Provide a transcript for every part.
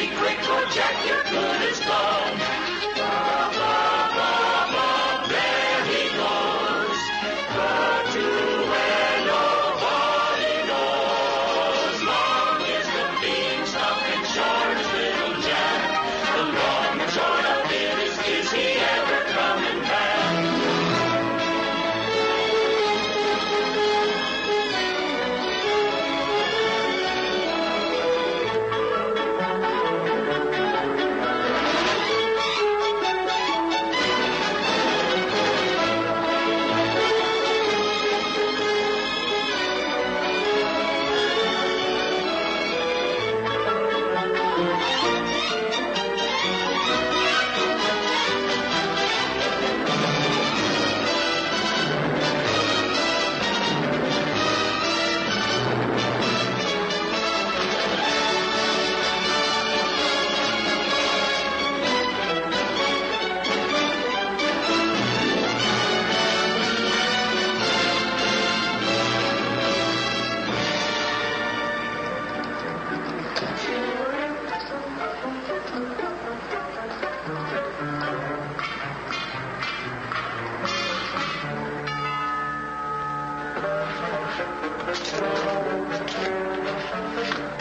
Be quick, or Jack, your good is gone. Ba, ba, ba, ba, there he goes. But to where nobody knows. Long is the beanstalk and short is little Jack. The long and short of it is he ever coming back?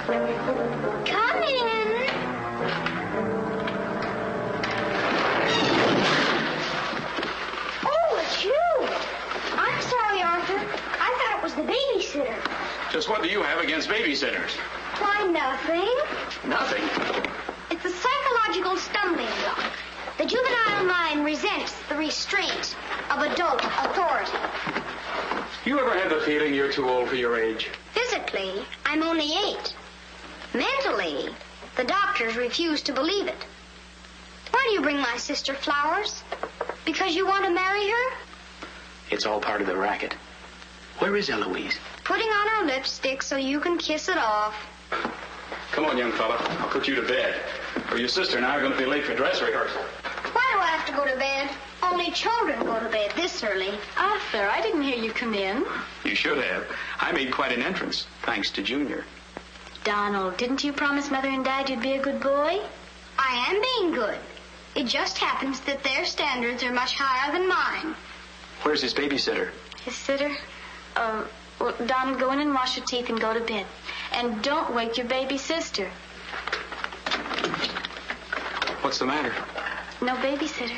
Come in. Oh, it's you. I'm sorry, Arthur. I thought it was the babysitter. Just what do you have against babysitters? Why, nothing. Nothing. It's a psychological stumbling block. The juvenile mind resents the restraint of adult authority. You ever had the feeling you're too old for your age? Physically, I'm only 8. Mentally, the doctors refuse to believe it. Why do you bring my sister flowers? Because you want to marry her? It's all part of the racket. Where is Eloise? Putting on her lipstick so you can kiss it off. Come on, young fella. I'll put you to bed. Or your sister and I are going to be late for dress rehearsal. Why do I have to go to bed? Only children go to bed this early. Arthur, I didn't hear you come in. You should have. I made quite an entrance, thanks to Junior. Donald, didn't you promise Mother and Dad you'd be a good boy? I am being good. It just happens that their standards are much higher than mine. Where's his babysitter? His sitter? Well, Donald, go in and wash your teeth and go to bed. And don't wake your baby sister. What's the matter? No babysitter.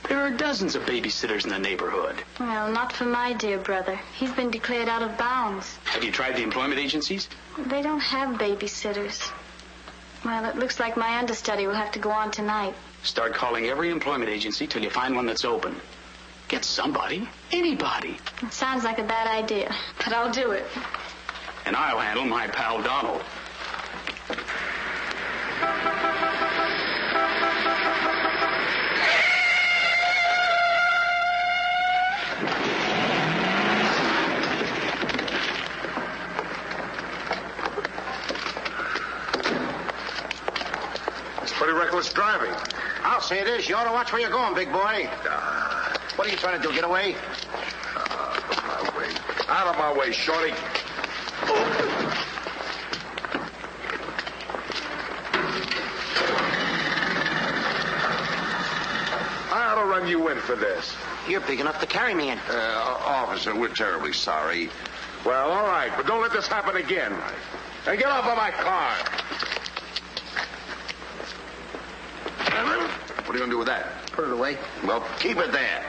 There are dozens of babysitters in the neighborhood. Well, not for my dear brother. He's been declared out of bounds. Have you tried the employment agencies? They don't have babysitters. Well, it looks like my understudy will have to go on tonight. Start calling every employment agency till you find one that's open. Get somebody. Anybody. It sounds like a bad idea, but I'll do it. And I'll handle my pal Donald. Pretty reckless driving. I'll say it is. You ought to watch where you're going, big boy. What are you trying to do, get away? Out of my way, shorty. I ought to run you in for this. You're big enough to carry me in. Officer, we're terribly sorry. Well, all right, but don't let this happen again. And get off of my car. What are you going to do with that? Put it away. Well, keep it there.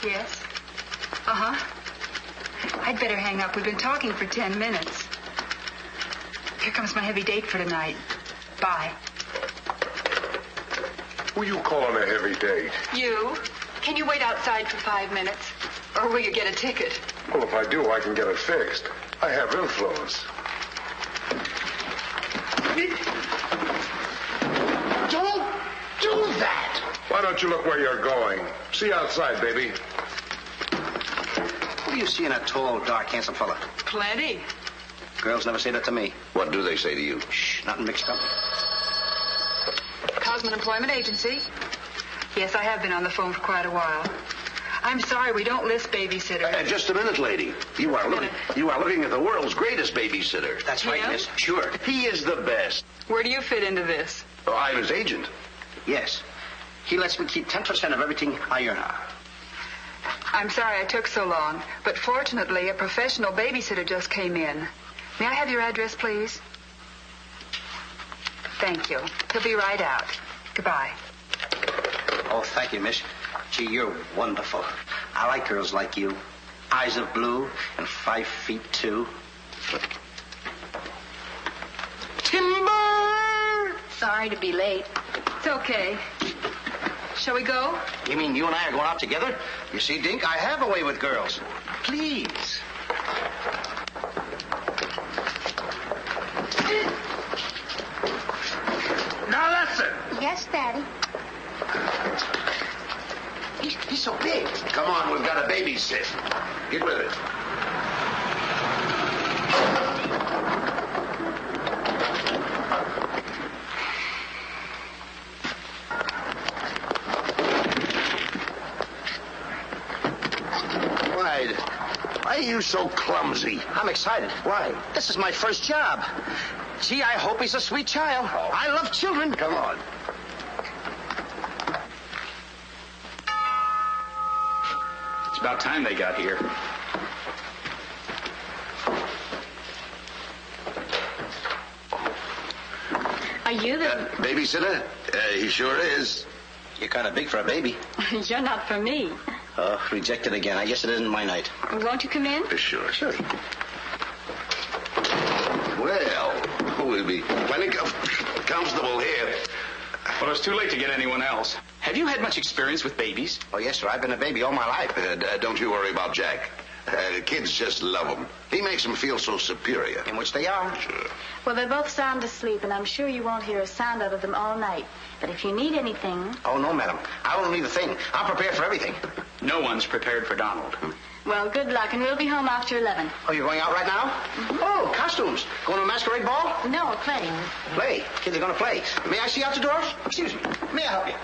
Yes? Uh-huh. I'd better hang up. We've been talking for 10 minutes. Here comes my heavy date for tonight. Bye. Who you calling a heavy date? You? Can you wait outside for 5 minutes? Or will you get a ticket? Well, if I do, I can get it fixed. I have influence. Don't do that! Why don't you look where you're going? See you outside, baby. What do you see in a tall, dark, handsome fella? Plenty. Girls never say that to me. What do they say to you? Shh, nothing mixed up. Cosman Employment Agency. Yes, I have been on the phone for quite a while. I'm sorry, we don't list babysitters. Just a minute, lady. You are looking at the world's greatest babysitter. That's right, Yeah? miss. Sure. He is the best. Where do you fit into this? Oh, I'm his agent. Yes. He lets me keep 10% of everything I earn. I'm sorry I took so long, but fortunately, a professional babysitter just came in. May I have your address, please? Thank you. He'll be right out. Goodbye. Oh, thank you, miss. Gee, you're wonderful. I like girls like you. Eyes of blue and 5 feet 2. Timber! Sorry to be late. It's okay. Shall we go? You mean you and I are going out together? You see, Dink, I have a way with girls. Please. Now listen. Yes, Daddy. He's so big. Come on, we've got a babysit. Get with it. Why are you so clumsy? I'm excited. Why? This is my first job. Gee, I hope he's a sweet child. Oh. I love children. Come on. It's about time they got here. Are you the... Babysitter? He sure is. You're kind of big for a baby. You're not for me. Rejected again. I guess it isn't my night. Won't you come in? Sure. Well, we'll be plenty comfortable here. Well, it's too late to get anyone else. Have you had much experience with babies? Oh, yes, sir. I've been a baby all my life. Don't you worry about Jack. Kids just love him. He makes them feel so superior. In which they are. Sure. Well, they're both sound asleep, and I'm sure you won't hear a sound out of them all night. But if you need anything... Oh, no, madam. I won't need a thing. I'm prepared for everything. No one's prepared for Donald. Well, good luck, and we'll be home after 11. Oh, you're going out right now? Mm-hmm. Oh, costumes. Going to a masquerade ball? No, a play. Play. Kids are going to play. May I see out the doors? Excuse me. May I help you?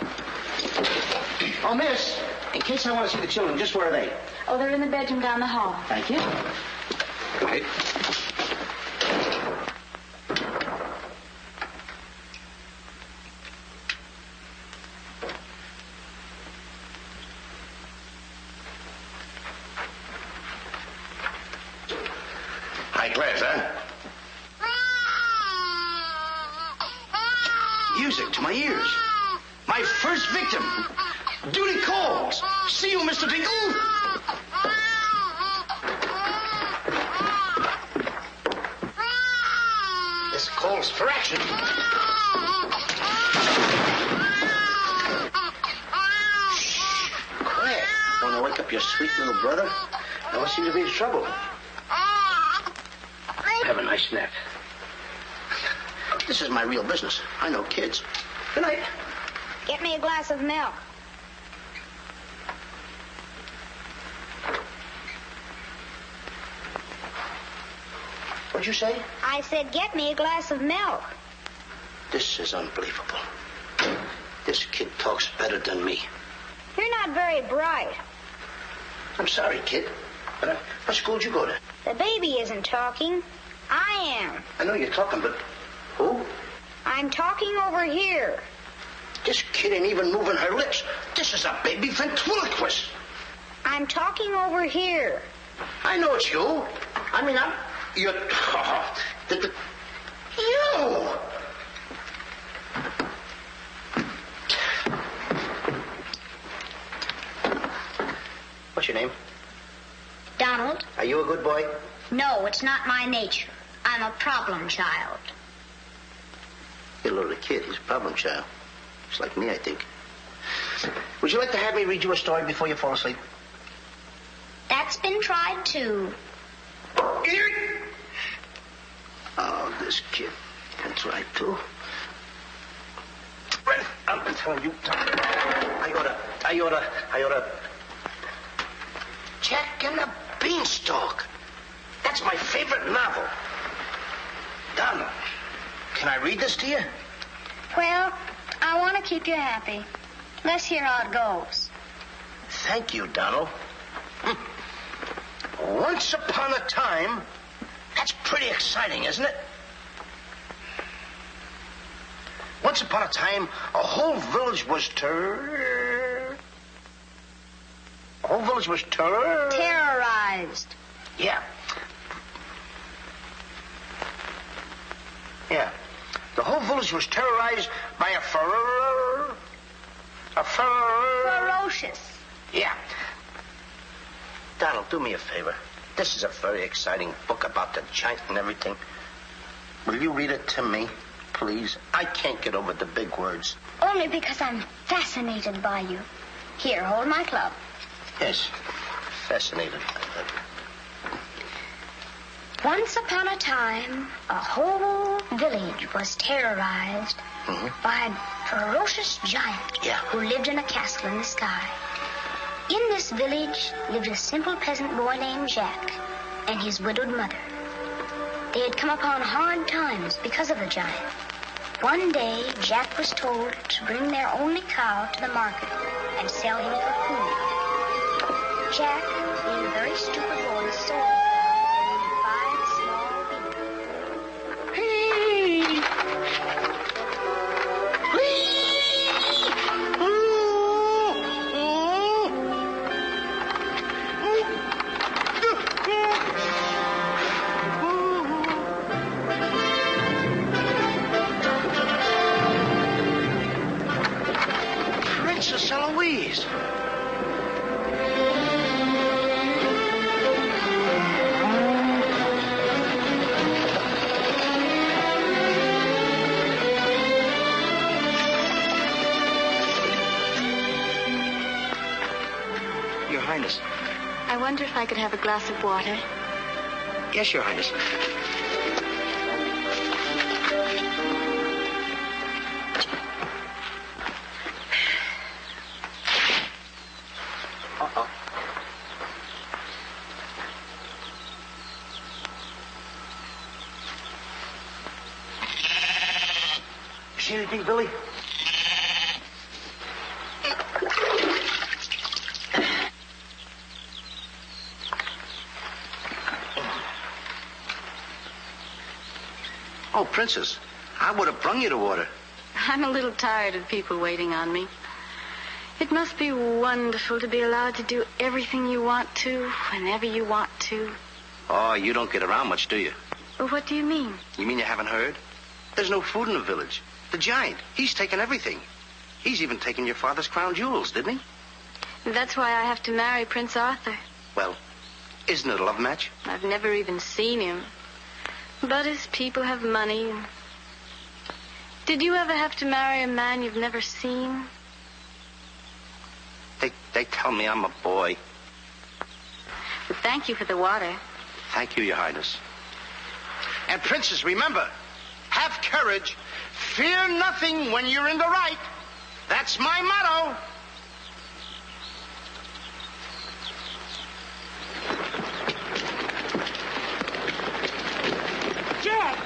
Oh, miss, in case I want to see the children, just where are they? Oh, they're in the bedroom down the hall. Thank you. Right. High class, huh? Music to my ears. My first victim. Duty calls. See you, Mr. Dingle. This calls for action. Shh. Quiet. Want to wake up your sweet little brother? No one seems to be in trouble. Have a nice nap. This is my real business. I know kids. Good night. Get me a glass of milk. What'd you say? I said, get me a glass of milk. This is unbelievable. This kid talks better than me. You're not very bright. I'm sorry, kid. But what school did you go to? The baby isn't talking. I am. I know you're talking, but who? I'm talking over here. This kid ain't even moving her lips. This is a baby ventriloquist. I'm talking over here. I know it's you. I mean, you're... You! What's your name? Donald? Are you a good boy? No, it's not my nature. I'm a problem child. You're a little kid. He's a problem child. Just like me, I think. Would you like to have me read you a story before you fall asleep? That's been tried, too. Oh, this kid. That's right, too. I'm telling you, I oughta... Jack and the Beanstalk. That's my favorite novel. Donald, can I read this to you? Well, I want to keep you happy. Let's hear how it goes. Thank you, Donald. Once upon a time... That's pretty exciting, isn't it? Once upon a time, a whole village was terrorized. Yeah. Yeah. The whole village was terrorized by a Ferocious. Yeah. Donald, do me a favor. This is a very exciting book about the giant and everything. Will you read it to me, please? I can't get over the big words. Only because I'm fascinated by you. Here, hold my club. Yes, fascinated. Once upon a time, a whole village was terrorized by a ferocious giant who lived in a castle in the sky. In this village lived a simple peasant boy named Jack and his widowed mother. They had come upon hard times because of the giant. One day, Jack was told to bring their only cow to the market and sell him for food. Jack, being a very stupid boy, sold him for 5 small wieners. Princess Eloise. Your Highness. I wonder if I could have a glass of water. Yes, Your Highness. Uh-oh. You see anything, Billy? Oh, Princess, I would have brung you the water. I'm a little tired of people waiting on me. It must be wonderful to be allowed to do everything you want to, whenever you want to. Oh, you don't get around much, do you? Well, what do you mean? You mean you haven't heard? There's no food in the village. The giant, he's taken everything. He's even taken your father's crown jewels, didn't he? That's why I have to marry Prince Arthur. Well, isn't it a love match? I've never even seen him. But his people have money. Did you ever have to marry a man you've never seen? They tell me I'm a boy. But thank you for the water. Thank you, Your Highness. And Princess, remember, have courage. Fear nothing when you're in the right. That's my motto. Jack!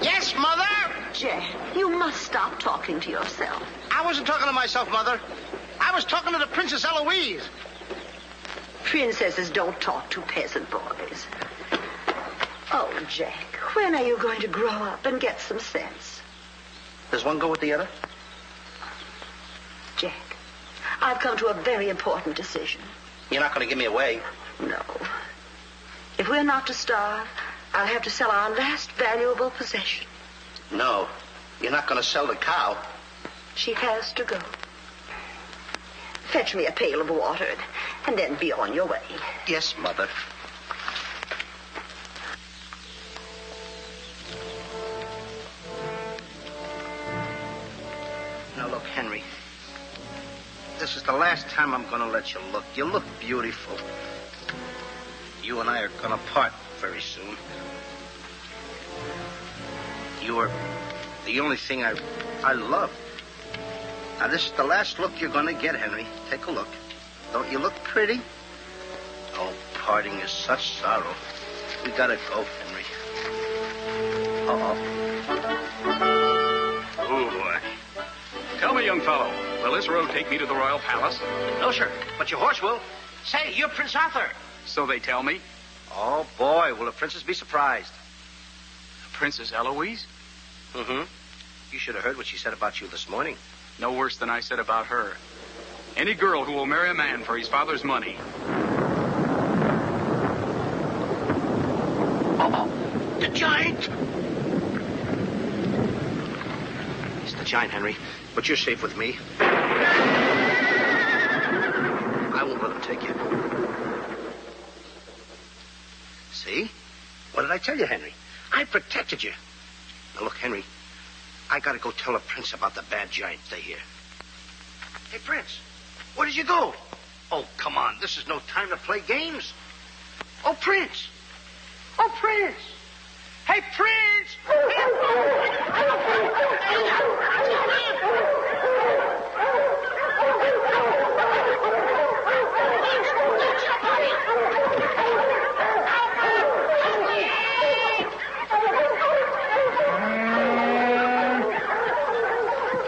Yes, Mother? Jack, you must stop talking to yourself. I wasn't talking to myself, Mother. I was talking to the Princess Eloise. Princesses don't talk to peasant boys. Oh, Jack, when are you going to grow up and get some sense? Does one go with the other? Jack, I've come to a very important decision. You're not going to give me away. No. If we're not to starve, I'll have to sell our last valuable possession. No, you're not going to sell the cow. She has to go. Fetch me a pail of water, and then be on your way. Yes, Mother. Now, look, Henry. This is the last time I'm going to let you look. You look beautiful. You and I are going to part very soon. You are the only thing I love. Now, this is the last look you're going to get, Henry. Take a look. Don't you look pretty? Oh, parting is such sorrow. We gotta go, Henry. Oh, boy. Tell me, young fellow, will this road take me to the royal palace? No, sir, but your horse will. Say, you're Prince Arthur. So they tell me. Oh, boy, will the princess be surprised. Princess Eloise? Mm-hmm. You should have heard what she said about you this morning. No worse than I said about her. Any girl who will marry a man for his father's money. The giant! It's the giant, Henry. But you're safe with me. I won't let him take you. See? What did I tell you, Henry? I protected you. Now, look, Henry, I gotta go tell the Prince about the bad giant they hear. Hey, Prince, where did you go? Oh, come on. This is no time to play games. Oh, Prince. Oh, Prince. Hey, Prince!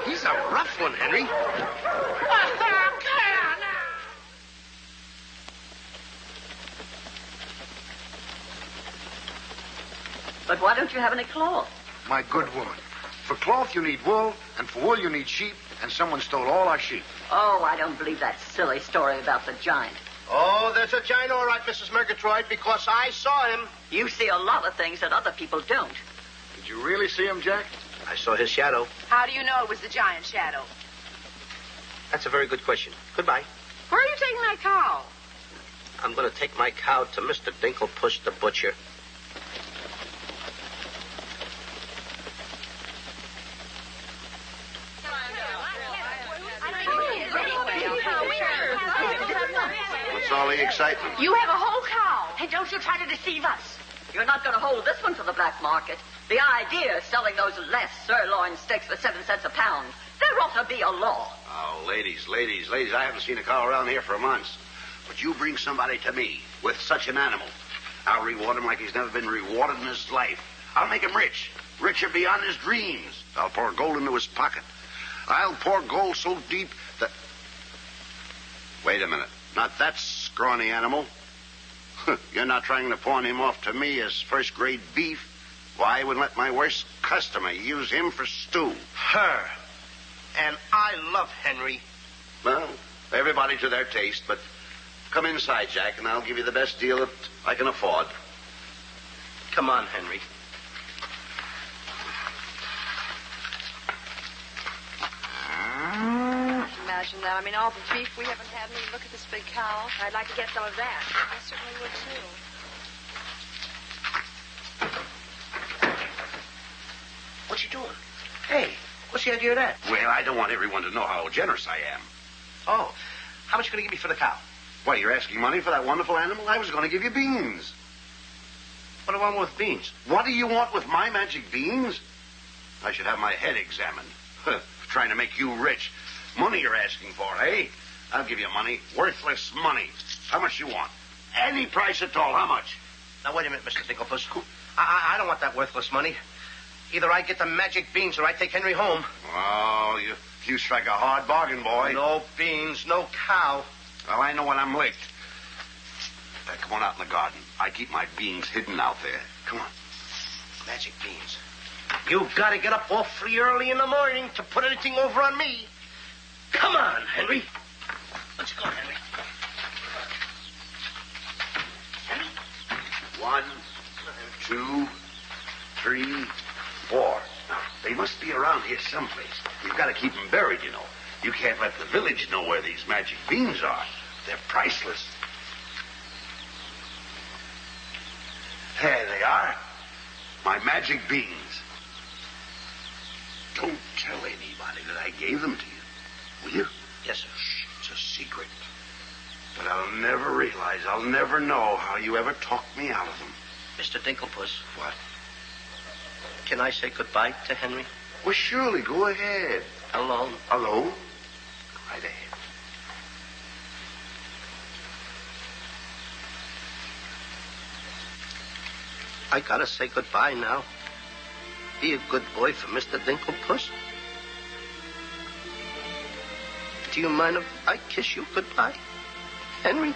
He's a rough one, Henry. But why don't you have any cloth? My good woman. For cloth, you need wool, and for wool, you need sheep, and someone stole all our sheep. Oh, I don't believe that silly story about the giant. Oh, there's a giant, all right, Mrs. Murgatroyd, because I saw him. You see a lot of things that other people don't. Did you really see him, Jack? I saw his shadow. How do you know it was the giant shadow? That's a very good question. Goodbye. Where are you taking my cow? I'm going to take my cow to Mr. Dinklepuss the butcher. What's all the excitement? You have a whole cow. Hey, don't you try to deceive us. You're not going to hold this one for the black market. The idea is selling those less sirloin steaks for 7 cents a pound. There ought to be a law. Oh, ladies, I haven't seen a cow around here for months. But you bring somebody to me with such an animal, I'll reward him like he's never been rewarded in his life. I'll make him rich, richer beyond his dreams. I'll pour gold into his pocket. I'll pour gold so deep that... Wait a minute. Not that scrawny animal. You're not trying to pawn him off to me as first-grade beef. Why, I would let my worst customer use him for stew. Her. And I love Henry. Well, everybody to their taste, but come inside, Jack, and I'll give you the best deal that I can afford. Come on, Henry. Imagine that. I mean, all the beef we haven't had. And look at this big cow. I'd like to get some of that. I certainly would, too. What you doing? Hey, what's the idea of that? Well, I don't want everyone to know how generous I am. Oh, how much you going to give me for the cow? Why, you're asking money for that wonderful animal? I was going to give you beans. What do I want with beans? What do you want with my magic beans? I should have my head examined. Trying to make you rich. Money you're asking for, eh? I'll give you money. Worthless money. How much you want? Any price at all. How much? Now, wait a minute, Mr. Dinklepuss. I don't want that worthless money. Either I get the magic beans or I take Henry home. Oh, you strike a hard bargain, boy. No beans, no cow. Well, I know when I'm licked. Come on out in the garden. I keep my beans hidden out there. Come on. Magic beans. You've got to get up awfully early in the morning to put anything over on me. Come on, Henry. Let's go, Henry. Henry? 1, 2, 3, 4. Now, they must be around here someplace. You've got to keep them buried, you know. You can't let the village know where these magic beans are. They're priceless. There they are. My magic beans. Don't tell anybody that I gave them to you. Will you? Yes, sir. Shh, it's a secret. But I'll never realize, I'll never know how you ever talked me out of them. Mr. Dinklepuss. What? Can I say goodbye to Henry? Well, surely, go ahead. Alone? Alone? Right ahead. I gotta say goodbye now. Be a good boy for Mr. Dinklepuss. Do you mind if I kiss you goodbye, Henry?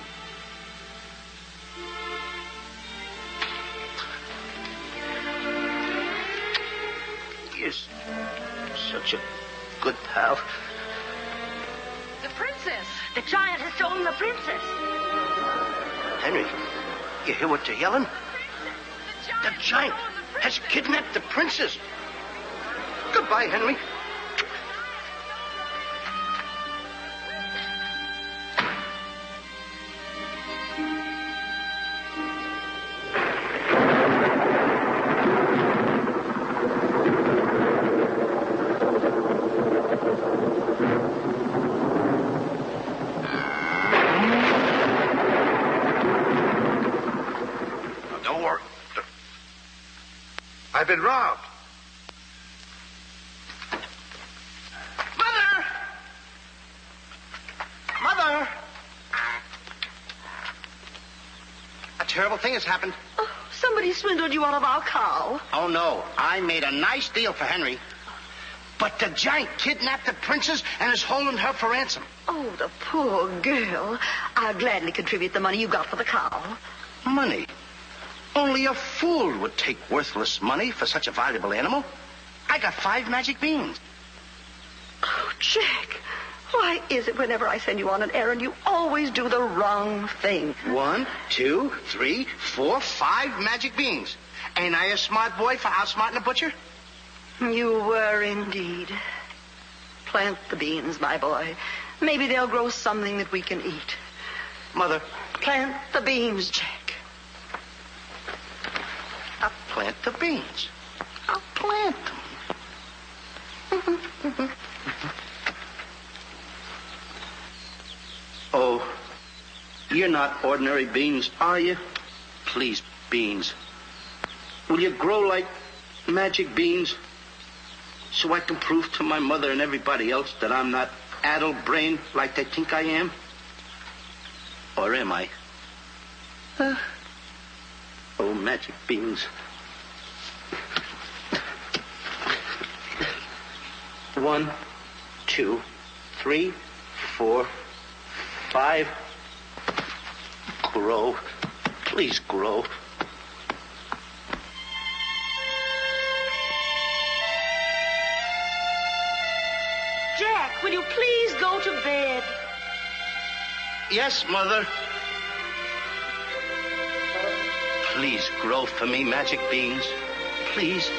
You're Such a good pal. The princess. The giant has stolen the princess. Henry, you hear what they're yelling? The giant has kidnapped the princess. Goodbye, Henry. Don't worry. I've been robbed. Mother! Mother! A terrible thing has happened. Oh, somebody swindled you out of our cow. Oh, no. I made a nice deal for Henry. But the giant kidnapped the princess and is holding her for ransom. Oh, the poor girl. I'll gladly contribute the money you got for the cow. Money? Only a fool would take worthless money for such a valuable animal. I got 5 magic beans. Oh, Jack, why is it whenever I send you on an errand, you always do the wrong thing? 1, 2, 3, 4, 5 magic beans. Ain't I a smart boy for outsmarting a butcher? You were indeed. Plant the beans, my boy. Maybe they'll grow something that we can eat. Mother, Plant the beans, Jack. I'll plant the beans. I'll plant them. Oh, you're not ordinary beans, are you? Please, beans. Will you grow like magic beans so I can prove to my mother and everybody else that I'm not addle-brained like they think I am? Or am I? Oh, magic beans. 1, 2, 3, 4, 5. Grow. Please grow. Jack, will you please go to bed? Yes, Mother. Please grow for me, magic beans. Please.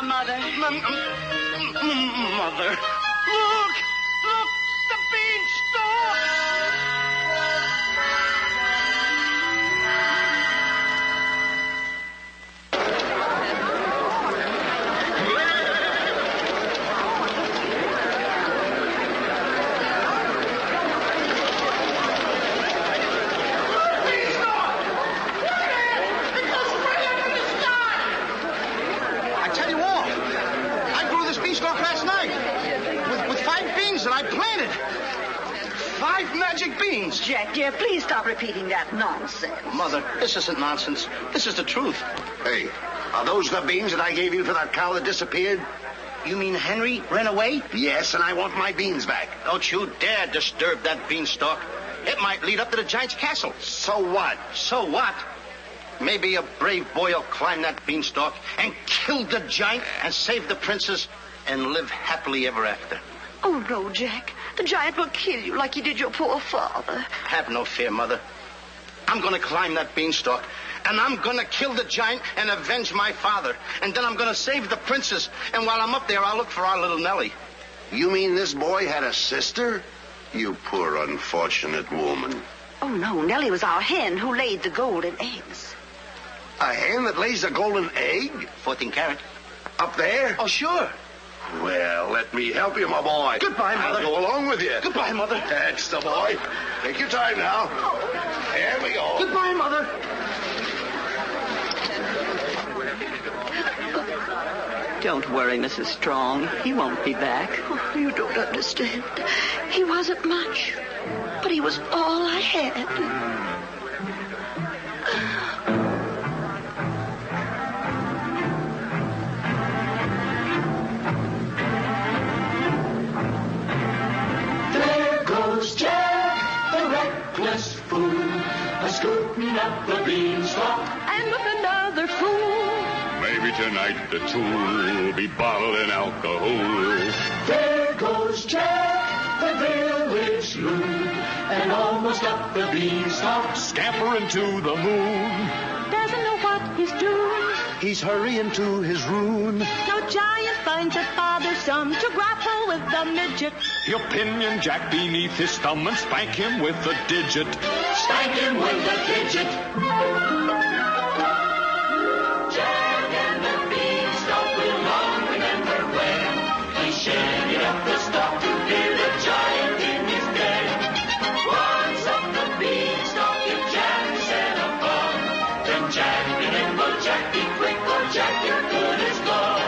Mother, look! Look! The beanstalk! I tell you all, I grew this beanstalk last night with 5 beans that I planted. 5 magic beans. Jack, dear, please stop repeating that nonsense. Mother, this isn't nonsense. This is the truth. Hey, are those the beans that I gave you for that cow that disappeared? You mean Henry ran away? Yes, and I want my beans back. Don't you dare disturb that beanstalk. It might lead up to the giant's castle. So what? So what? Maybe a brave boy will climb that beanstalk and kill the giant and save the princess and live happily ever after. Oh, no, Jack. The giant will kill you like he did your poor father. Have no fear, Mother. I'm going to climb that beanstalk, and I'm going to kill the giant and avenge my father. And then I'm going to save the princess. And while I'm up there, I'll look for our little Nellie. You mean this boy had a sister? You poor unfortunate woman. Oh, no. Nellie was our hen who laid the golden eggs. A hen that lays a golden egg? 14 carat. Up there? Oh, sure. Well, let me help you, my boy. Goodbye, Mother. I'll go along with you. Goodbye, Mother. That's the boy. Take your time now. There we go. Goodbye, Mother. Don't worry, Mrs. Strong. He won't be back. Oh, you don't understand. He wasn't much, but he was all I had. Jack, the reckless fool, a-scooting up the beanstalk, and with another fool. Maybe tonight the tool will be bottling alcohol. There goes Jack, the village loon, and almost up the beanstalk, Scampering to the moon. doesn't know what he's doing. He's hurrying to his ruin. No giant finds it bothersome to grapple with the midget. He'll pinion Jack beneath his thumb and spank him with a digit. Spank him with a digit. Jack and the beanstalk will long remember when he shaggy up the stalk to hear the giant in his den. Once up the beanstalk, if Jack set upon, then Jack be nimble, Jack be quick, or Jack your good is gone.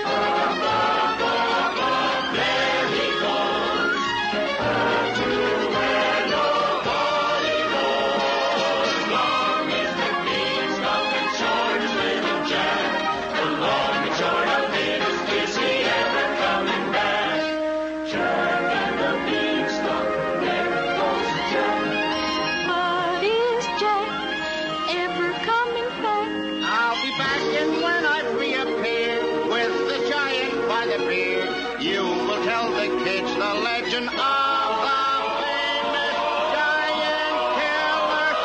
Up, up, up, up, there he goes. Up to where nobody knows. Long is the beanstalk and short is little Jack. The long and short of it is he ever coming back? Jack and the beanstalk, there goes Jack. But is Jack ever coming back? I'll be back and when I reappear with the giant by the beard, you will tell the kids the legend of the famous giant killer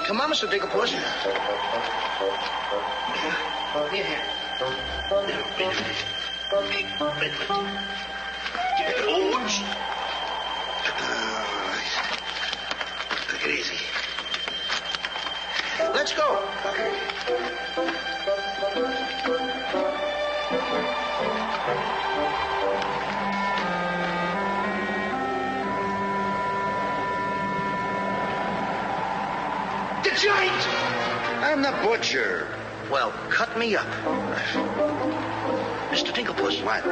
Come on, Mr. Digglepuss. Here. George. Take it easy. Let's go. The giant! I'm the butcher. Well, cut me up. Mr. Digglepuss. What?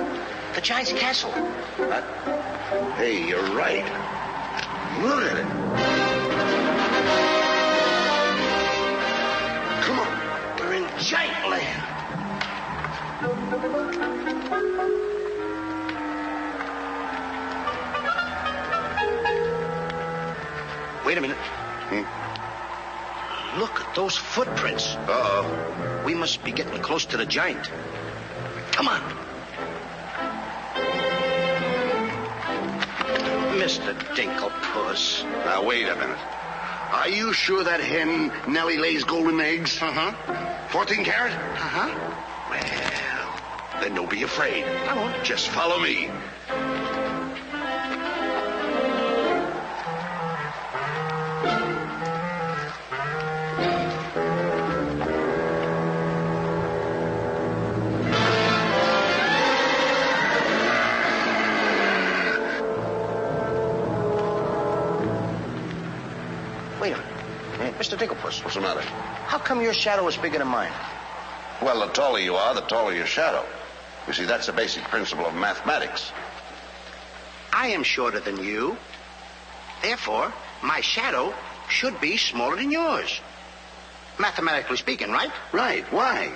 The giant's castle. What? Hey, you're right. Look at it. Come on. We're in giant land. Wait a minute. Look at those footprints. Uh-oh. We must be getting close to the giant. Come on. Mr. Dinklepuss. Now, wait a minute. Are you sure that hen Nellie lays golden eggs? Uh-huh. 14 carat? Uh-huh. Well, then don't be afraid. I won't. Just follow me. Dinklepuss, What's the matter? how come your shadow is bigger than mine? Well, the taller you are, the taller your shadow. You see, that's the basic principle of mathematics. I am shorter than you. Therefore, my shadow should be smaller than yours. Mathematically speaking, right? Right. Why?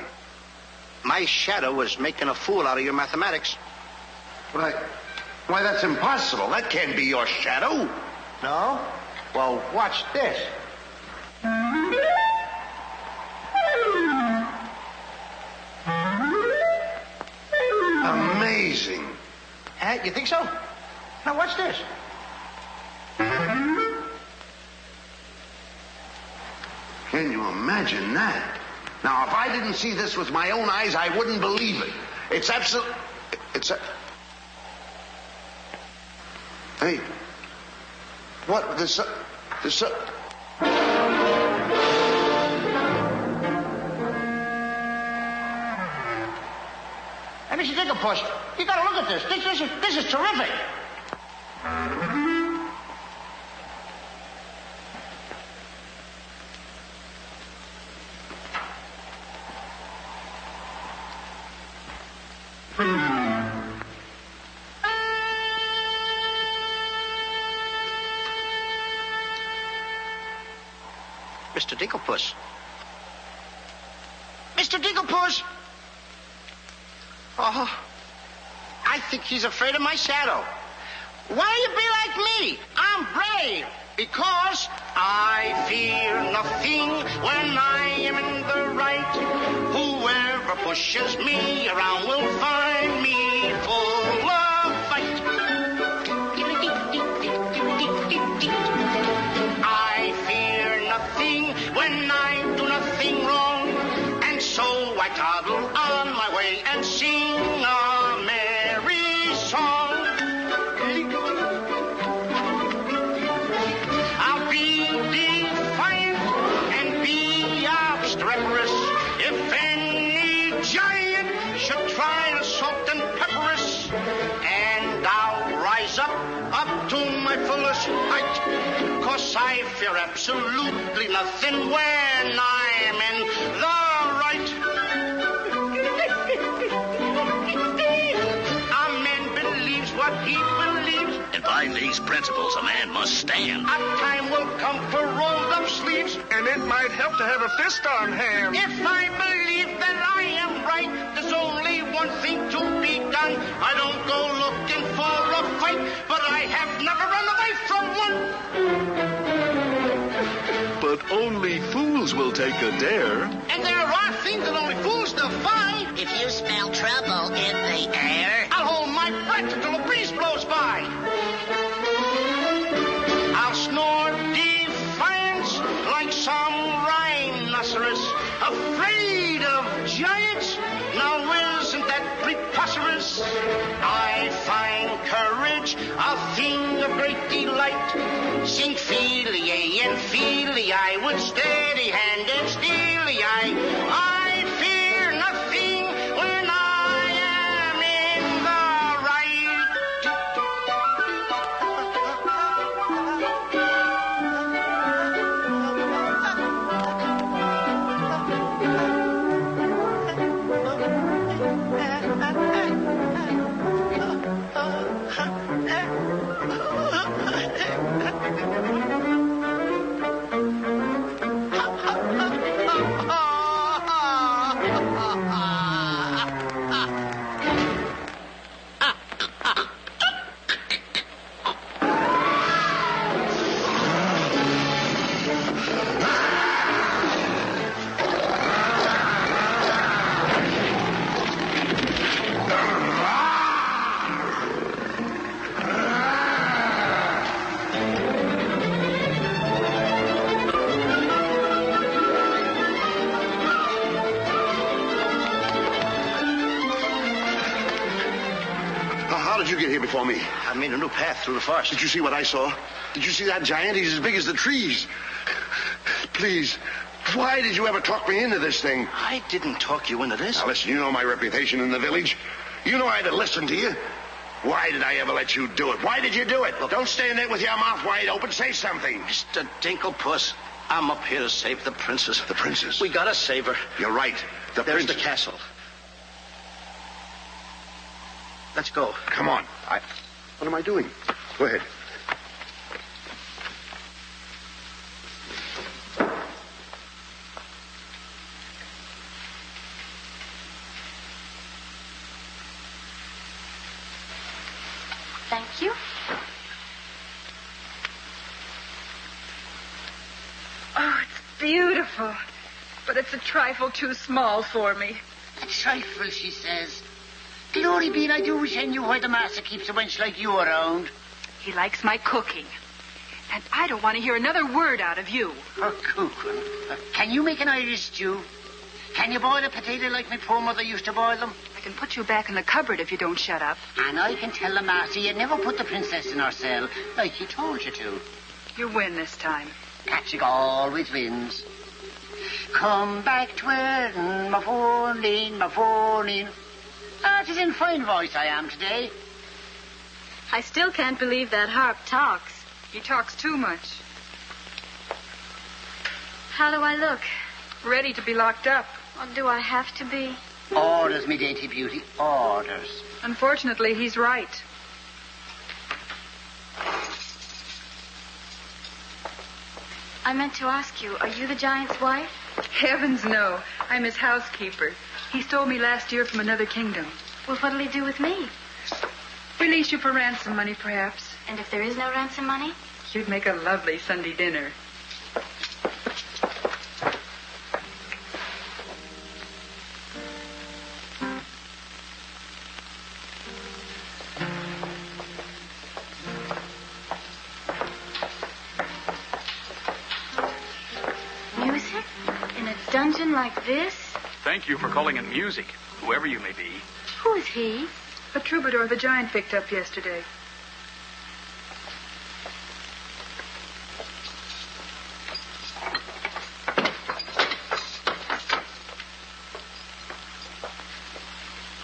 My shadow was making a fool out of your mathematics. Why, that's impossible. That can't be your shadow. No? Well, watch this. Amazing. You think so? Now watch this. Can you imagine that? Now, if I didn't see this with my own eyes, I wouldn't believe it. It's absolute... Hey. What? This... Hey, Mr. Dinklepuss, you gotta look at this. This is terrific. Mr. Dinklepuss. Mr. Dinklepuss! Oh, I think he's afraid of my shadow. Why you be like me? I'm brave. Because I fear nothing when I am in the right. Whoever pushes me around will find me full of fight. I fear nothing when I do nothing wrong. And so I toddle on my way and sing a merry song. I'll be defiant and be obstreperous if any giant should try to salt and pepper us. And I'll rise up to my fullest height, 'cause I fear absolutely nothing when I'm in the right. A man believes what he believes, and by these principles a man must stand. A time will come for rolled up sleeves, and it might help to have a fist on hand. If I believe that I am right, there's only one thing to be done. I don't go looking for a fight, but I have never run away from one. But only fools will take a dare. And there are things that only fools defy. If you smell trouble in the air, I'll hold my breath until a breeze blows by. I'll snore defiance like some rhinoceros, afraid of giants. Now isn't that preposterous? I find courage a thing of great delight. Sing feely and feely, I would steady hand and steely I fear nothing when I am in the right. How did you get here before me? I made a new path through the forest. Did you see what I saw? Did you see that giant? He's as big as the trees. Please, why did you ever talk me into this thing? I didn't talk you into this. Now listen, you know my reputation in the village. You know I'd have listened to you. Why did I ever let you do it? Why did you do it? Look, don't stand there with your mouth wide open. Say something. Mr. Dinklepuss, I'm up here to save the princess. The princess? We gotta save her. You're right. There's princess. the castle. Let's go. Come on. What am I doing? Go ahead. Thank you. Oh, it's beautiful. But it's a trifle too small for me. A trifle, she says. Glory be, I do wish I knew why the master keeps a wench like you around. He likes my cooking. And I don't want to hear another word out of you. Oh, cooking. Can you make an Irish stew? Can you boil a potato like my poor mother used to boil them? I can put you back in the cupboard if you don't shut up. And I can tell the master you never put the princess in her cell like he told you to. You win this time. Patrick always wins. Come back twirling my phone-in, my phone-in. Ah, it is in fine voice I am today. I still can't believe that harp talks. He talks too much. How do I look? Ready to be locked up. Or do I have to be? Orders, me dainty beauty, orders. Unfortunately, he's right. I meant to ask you, are you the giant's wife? Heavens, no. I'm his housekeeper. He stole me last year from another kingdom. Well, what'll he do with me? Release you for ransom money, perhaps. And if there is no ransom money? You'd make a lovely Sunday dinner. Music? In a dungeon like this? Thank you for calling it music, whoever you may be. Who is he? A troubadour the giant picked up yesterday.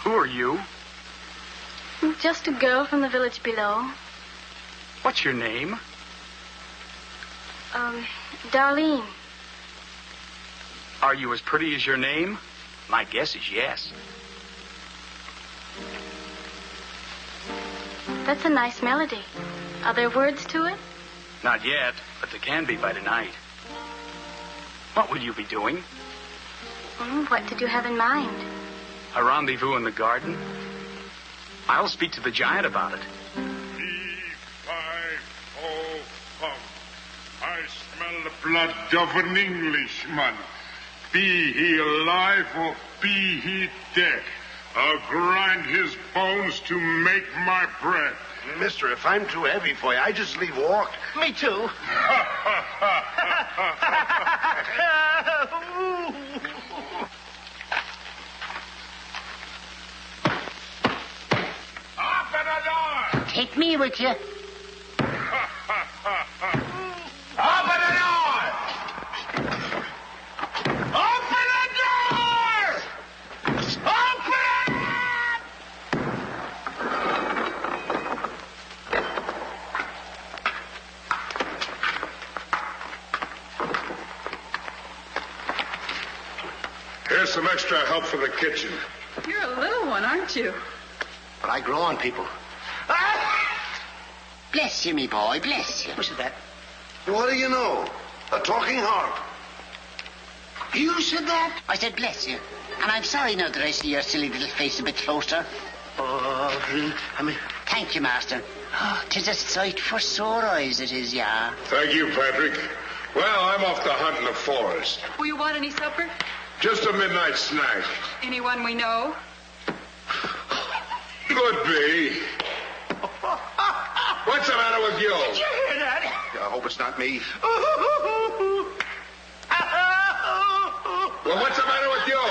Who are you? Just a girl from the village below. What's your name? Darlene. Are you as pretty as your name? My guess is yes. That's a nice melody. Are there words to it? Not yet, but there can be by tonight. What will you be doing? What did you have in mind? A rendezvous in the garden? I'll speak to the giant about it. E-5-O-hum. I smell the blood of an Englishman. Be he alive or be he dead, I'll grind his bones to make my bread. Mister, if I'm too heavy for you, I just leave walk. Me too. Open the door! Take me with you. Open the door! Open the door! Open! Here's some extra help for the kitchen. You're a little one, aren't you? But I grow on people. Bless you, me boy, bless you. What's that? What do you know? A talking harp. You said that? I said bless you. And I'm sorry now that I see your silly little face a bit closer. Oh, I mean... Thank you, master. Oh, 'tis a sight for sore eyes, it is, yeah. Thank you, Patrick. Well, I'm off to hunt in the forest. Will you want any supper? Just a midnight snack. Anyone we know? Could be. What's the matter with you? Did you hear that? I hope it's not me. Well, what's the matter with you?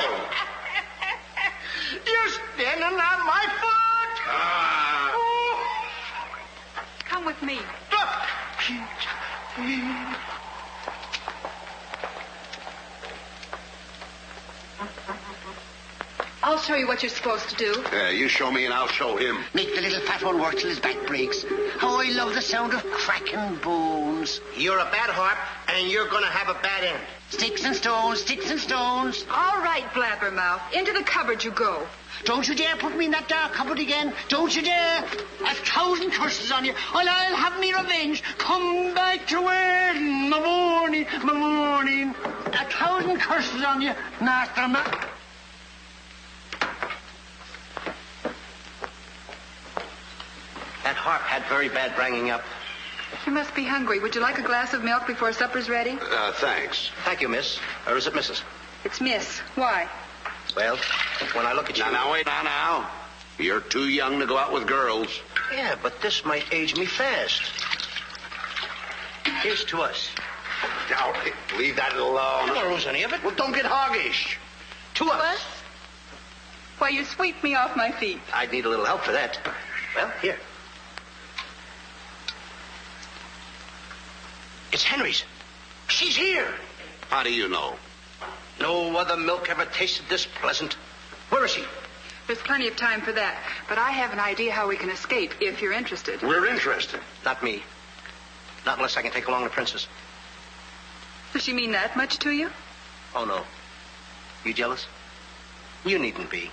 You're standing on my foot. Come with me. I'll show you what you're supposed to do. You show me and I'll show him. Make the little fat one work till his back breaks. How I love the sound of cracking bones. stones. You're a bad harp, and you're going to have a bad end. Sticks and stones, sticks and stones. All right, Blabbermouth. Into the cupboard you go. Don't you dare put me in that dark cupboard again. Don't you dare. 1,000 curses on you. Well, I'll have me revenge. Come back to where in the morning, my morning. 1,000 curses on you, Master Ma. That harp had very bad banging up. You must be hungry. Would you like a glass of milk before supper's ready? Thanks. Thank you, miss. Or is it Mrs.? It's Miss. Why? Well, when I look at you... Now, wait. Now. You're too young to go out with girls. Yeah, but this might age me fast. Here's to us. Now, leave that alone. I don't lose any of it. Well, don't get hoggish. To us. Why, you sweep me off my feet. I'd need a little help for that. Well, here. It's Henry's. She's here. How do you know? No other milk ever tasted this pleasant. Where is she? There's plenty of time for that. But I have an idea how we can escape, if you're interested. We're interested. Not me. Not unless I can take along the princess. Does she mean that much to you? Oh, no. You jealous? You needn't be.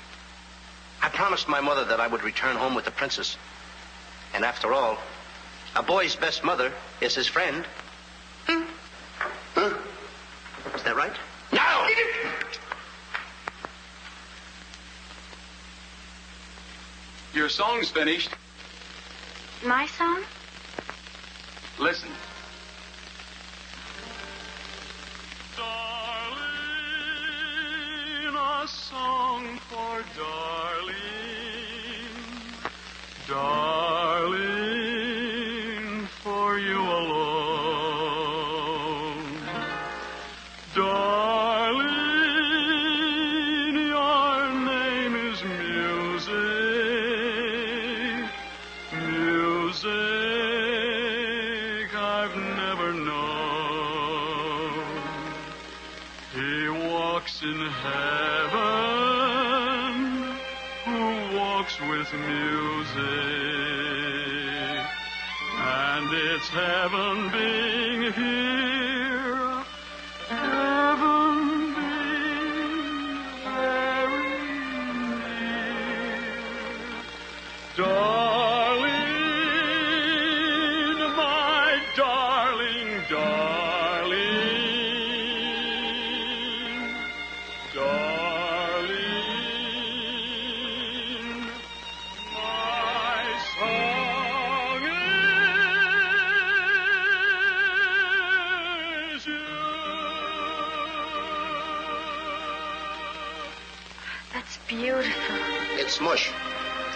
I promised my mother that I would return home with the princess. And after all, a boy's best mother is his friend. Huh? Is that right? No! Your song's finished. My song? Listen. Darling, a song for darling. Darling, for you alone. Darling, your name is music. Music I've never known. He walks in heaven, who walks with music. And it's heaven being here, heaven being very near. Darling, my darling, darling, darling, my song is you. That's beautiful. It's mush.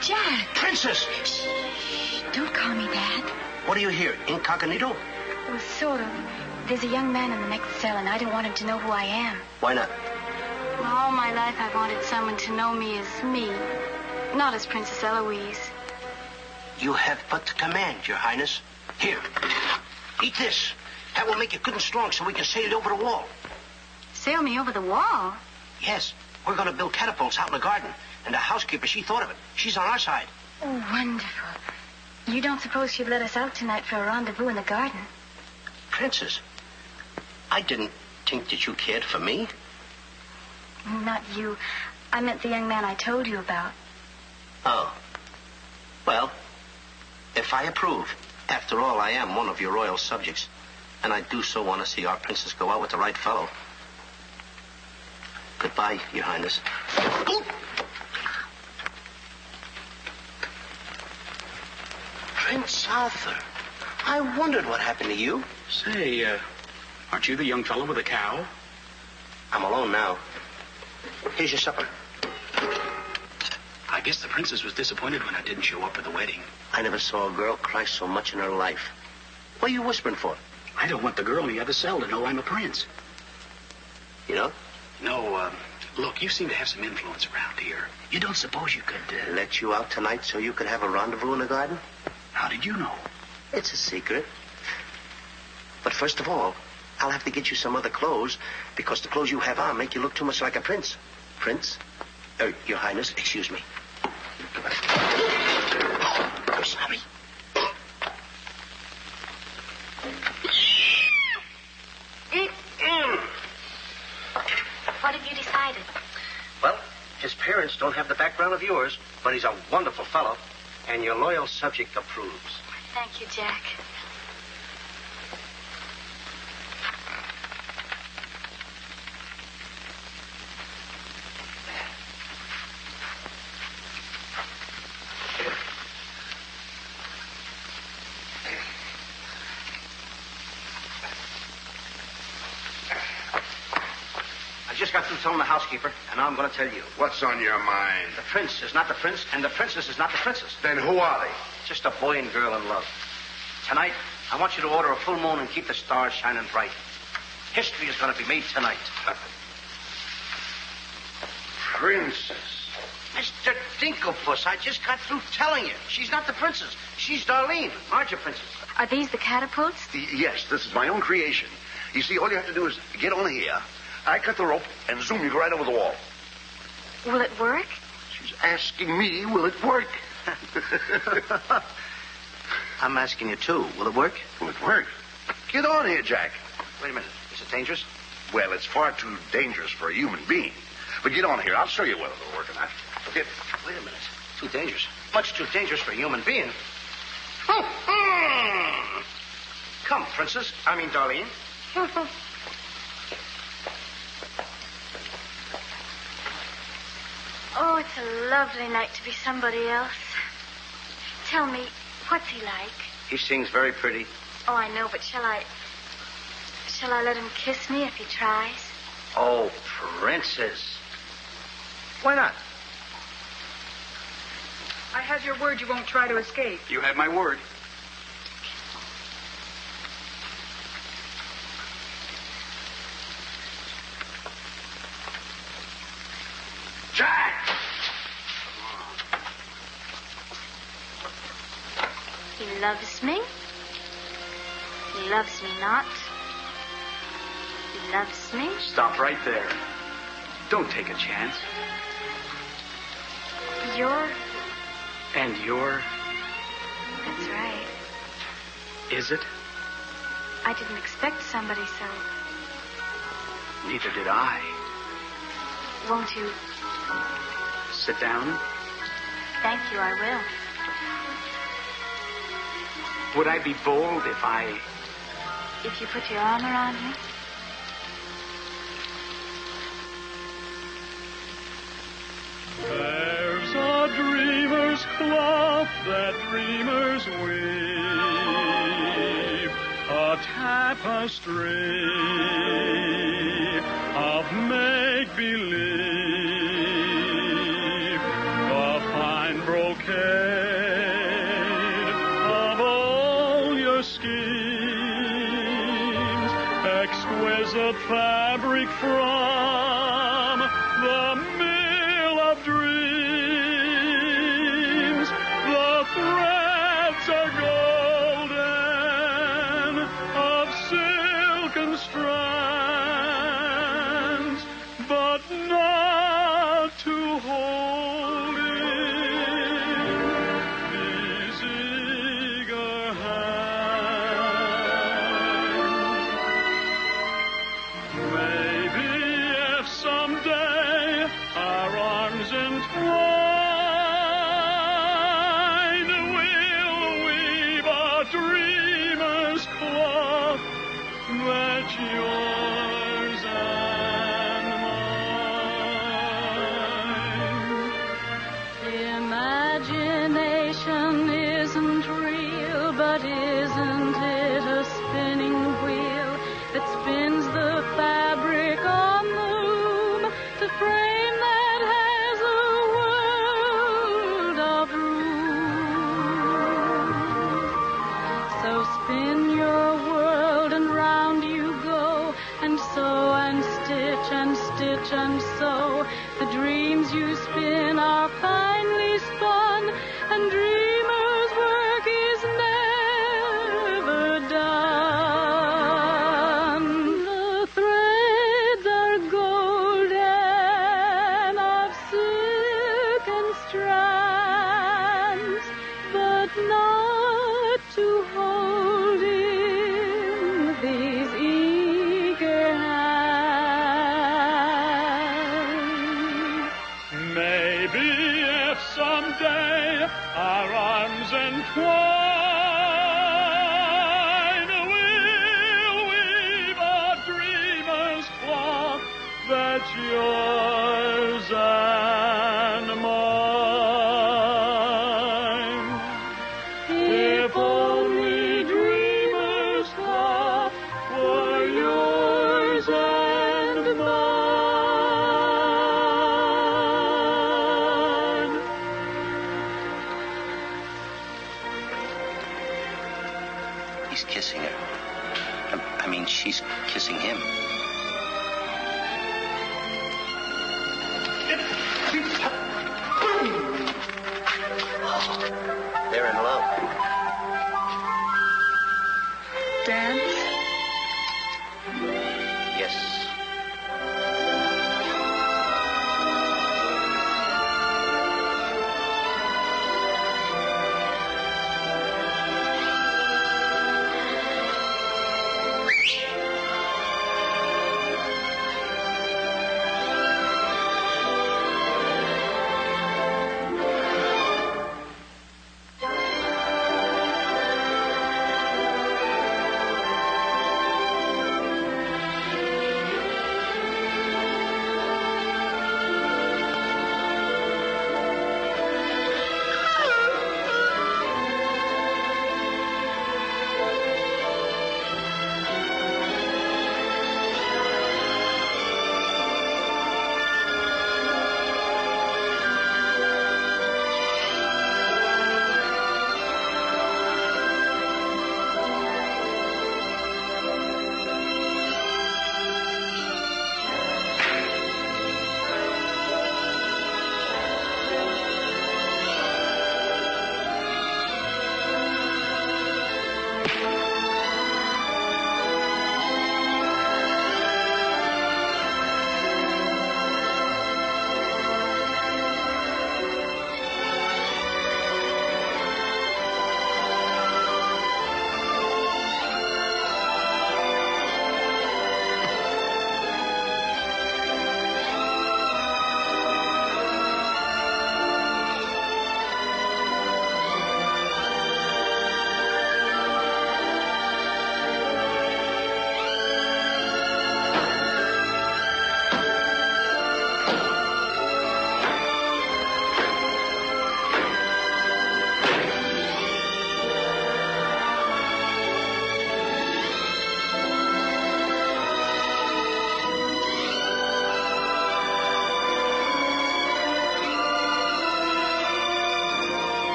Jack. Princess! Shh. Don't call me that. What do you hear? Incognito? Well, sort of. There's a young man in the next cell, and I don't want him to know who I am. Why not? Well, all my life I've wanted someone to know me as me, not as Princess Eloise. You have but to command, Your Highness. Here, eat this. That will make you good and strong so we can sail you over the wall. Sail me over the wall? Yes, we're going to build catapults out in the garden. And the housekeeper, she thought of it. She's on our side. Oh, wonderful. You don't suppose she'd let us out tonight for a rendezvous in the garden? Princess, I didn't think that you cared for me. Not you. I meant the young man I told you about. Oh. Well, if I approve, after all, I am one of your royal subjects. And I do so want to see our princess go out with the right fellow. Goodbye, Your Highness. Prince Arthur, I wondered what happened to you. Say, aren't you the young fellow with the cow? I'm alone now. Here's your supper. I guess the princess was disappointed when I didn't show up for the wedding. I never saw a girl cry so much in her life. What are you whispering for? I don't want the girl in the other cell to know I'm a prince. You know? No, look, you seem to have some influence around here. You don't suppose you could... Let you out tonight so you could have a rendezvous in the garden? How did you know? It's a secret. But first of all, I'll have to get you some other clothes, because the clothes you have on make you look too much like a prince. Prince? Your Highness, excuse me. Oh, sorry. decided? Well, his parents don't have the background of yours, but he's a wonderful fellow, and your loyal subject approves. Thank you, Jack. I just got through telling the housekeeper, and now I'm going to tell you. What's on your mind? The prince is not the prince, and the princess is not the princess. Then who are they? Just a boy and girl in love. Tonight, I want you to order a full moon and keep the stars shining bright. History is going to be made tonight. Princess. Mr. Dinklepuss, I just got through telling you. She's not the princess. She's Darlene, larger princess. Are these the catapults? Yes, this is my own creation. You see, all you have to do is get on here. I cut the rope and zoom you right over the wall. Will it work? She's asking me, will it work? I'm asking you, too. Will it work? Will it work? Get on here, Jack. Wait a minute. Is it dangerous? Well, it's far too dangerous for a human being. But get on here. I'll show you whether it'll work or not. Wait a minute. Too dangerous. Much too dangerous for a human being. Come, princess. I mean, Darlene. Oh, it's a lovely night to be somebody else. Tell me, what's he like? He sings very pretty. Oh, I know, but shall I let him kiss me if he tries? Oh, princess. Why not? I have your word you won't try to escape. You have my word. Jack! He loves me. He loves me not. He loves me. Stop right there. Don't take a chance. You're... And you're... That's right. Is it? I didn't expect somebody so... Neither did I. Won't you... Sit down. Thank you, I will. Would I be bold if I... If you put your arm around me? There's a dreamer's cloth that dreamers weave, a tapestry of make-believe, the fine brocade of all your schemes, exquisite fabric from the mill of dreams. The threads are golden, of silken strands, but not to hold in these eager hands. Maybe if someday our arms entwine, we'll weave a dreamer's cloth that's yours and mine. Imagination isn't real, but isn't it a spinning wheel that spins the fabric on the loom, the frame that has a world of room? So spin your world and round you go, and sew and stitch and stitch and sew. The dreams you spin are finely spun, and dreamer's work is never done. The threads are golden, of silken strands, but not to hold in these eager hands. be if someday our arms entwine. We'll weave a dreamer's cloth that's yours and mine. If only dreamer's cloth were yours and mine. He's kissing her. I mean, she's kissing him. They're in love. Dance? Yes.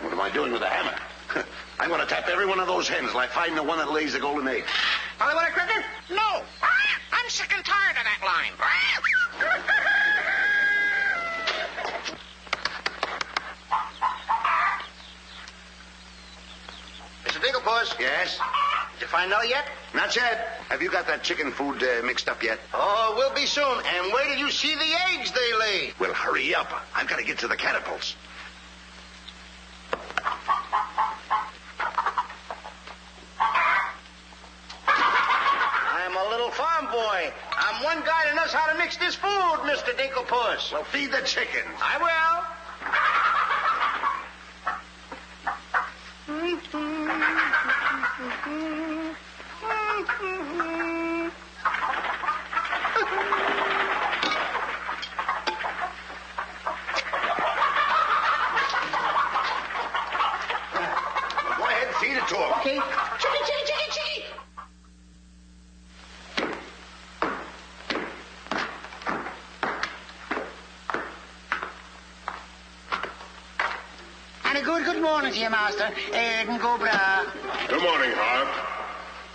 What am I doing with a hammer? I'm going to tap every one of those hens till I find the one that lays the golden egg. Hollywood cricket? No. I'm sick and tired of that line. Mr. Digglepuss. Yes? Did you find out yet? Not yet. Have you got that chicken food mixed up yet? Oh, we'll be soon. And wait till you see the eggs they lay. Well, hurry up. I've got to get to the catapults. I'm a little farm boy. I'm one guy that knows how to mix this food, Mr. Dinklepuss. Well, feed the chickens. I will. Go ahead and feed it to them. Okay. Chicky, chicky, chicky, chicky. And a good morning to you, Master. And go bra. Good morning, Harp.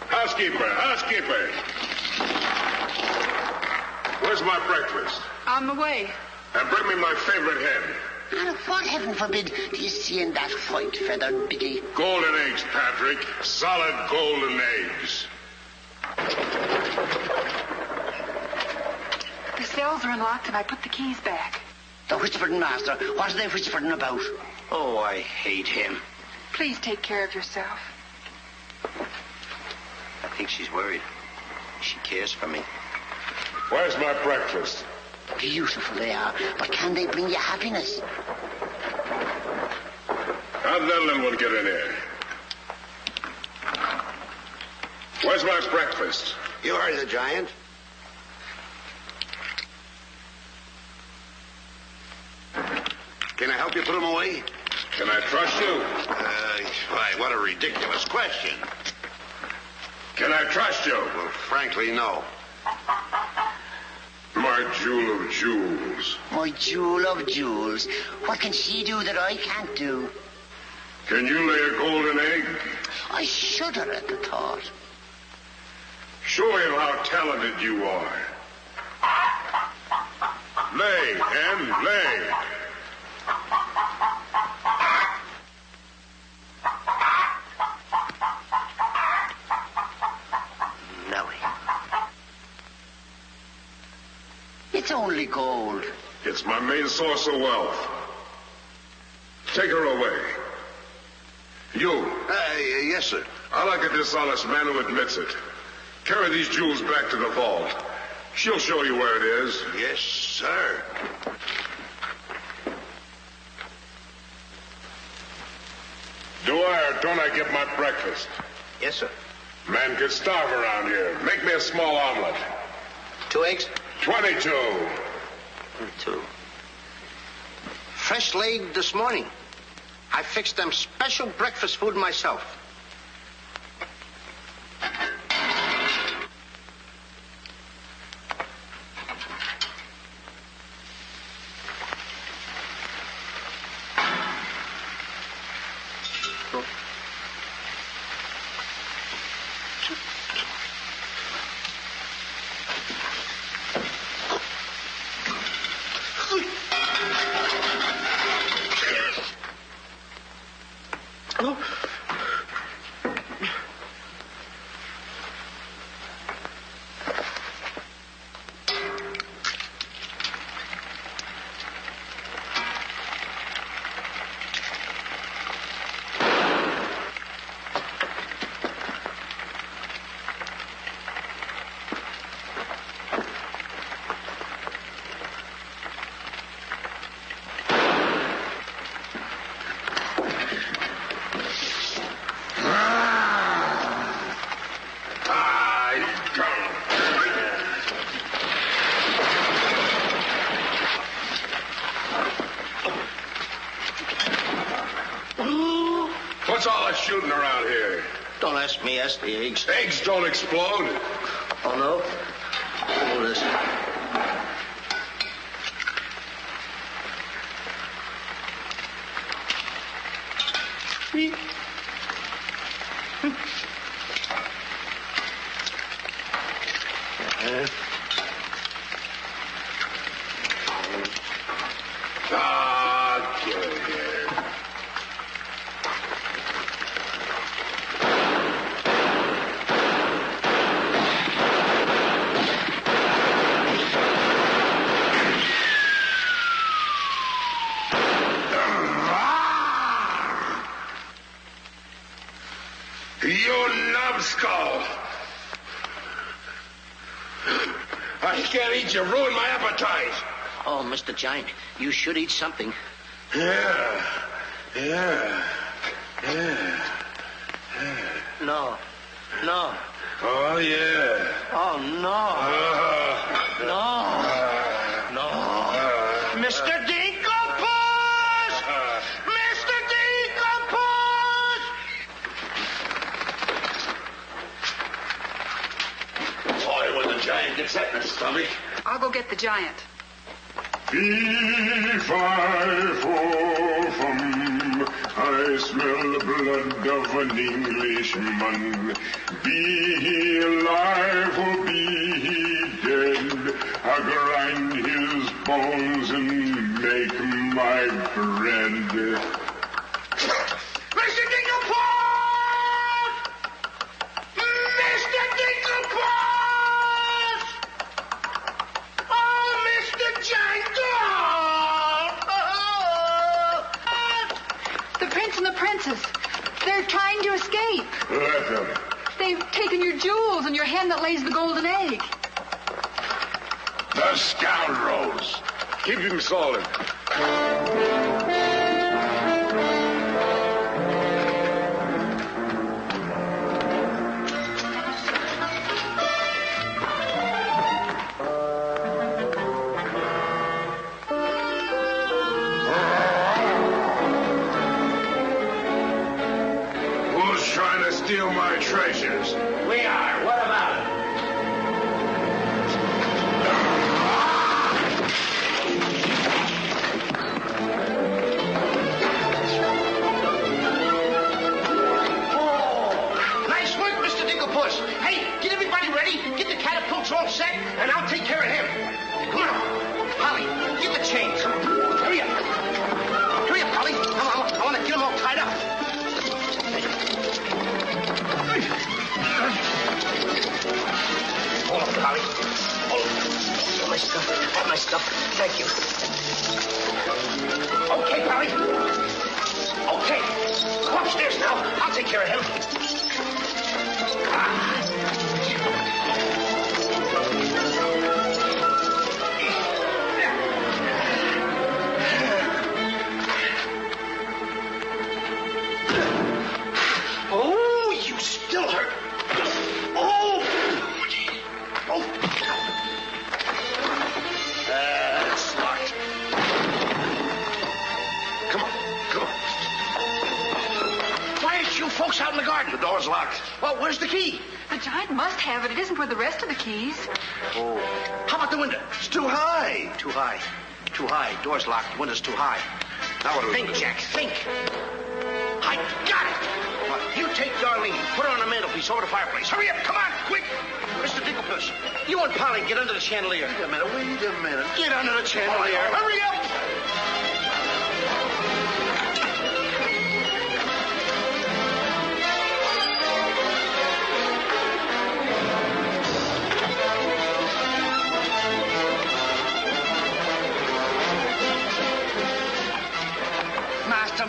Housekeeper. Where's my breakfast? On the way. And bring me my favorite hen. And what, heaven forbid, do you see in that white-feathered biggie? Golden eggs, Patrick. Solid golden eggs. The cells are unlocked and I put the keys back. The whispering, Master. What are they whispering about? Oh, I hate him. Please take care of yourself. I think she's worried. She cares for me. Where's my breakfast? Beautiful they are, but can they bring you happiness? How'd that little one get in here? Where's my breakfast? You heard the giant. Can I help you put him away? Can I trust you? Why, what a ridiculous question. Can I trust you? Well, frankly, no. My jewel of jewels. My jewel of jewels. What can she do that I can't do? Can you lay a golden egg? I shudder at the thought. Show him how talented you are. Lay, hen, lay. It's only gold. It's my main source of wealth. Take her away. You. Yes, sir. I like a dishonest man who admits it. Carry these jewels back to the vault. She'll show you where it is. Yes, sir. Do I or don't I get my breakfast? Yes, sir. Man could starve around here. Make me a small omelet. 2 eggs? 22. 2. Fresh laid this morning. I fixed them special breakfast food myself. What's all that shooting around here? Don't ask me, ask the eggs. Eggs don't explode. Oh, no? Oh, this. Get in here. You numbskull! I can't eat you. Ruin my appetite. Oh, Mr. Giant, you should eat something. Yeah. No. No. Oh, yeah. Oh, no. No. Mr. Decompose! Mr. Decompose! Boy, when the giant gets that in his stomach. I'll go get the giant. Fee-fi-fo-fum, I smell the blood of an Englishman. Be he alive or be he dead, I grind his bones and make my bread. Mr. Dinklepot! Mr. Dinklepot! Oh, Mr. Jangle! The prince and the princess. They're trying to escape. Let them. They've taken your jewels and your hen that lays the golden egg. The scoundrels. Keep him solid. Who's trying to steal my treasures? We are. What about it? Nice work, Mr. Dinklepuss. Hey, get everybody ready. Get the catapults all set, and I'll take care of him. Come on. Polly, get the chains. Hurry up. Hurry up, Polly. I want to get them all tied up. Hold on, Polly. Hold on. All my stuff. All my stuff. Thank you. Okay, Polly. Okay. Go upstairs now. I'll take care of him. Oh, you still hurt. Oh. Oh. That's locked. Come on. Come on. Why aren't you folks out in the garden? The door's locked. Well, where's the key? The giant must have it. It isn't with the rest of the keys. Oh. How about the window? It's too high. Too high. Too high. Door's locked. Window's too high. Now what do we Think, do? Jack. Think. I got it. What? You take Darlene. Put her on the mantelpiece over the fireplace. Hurry up. Come on. Quick. Mr. Dinklepuss, you and Polly get under the chandelier. Wait a minute. Get under the chandelier. Hurry up.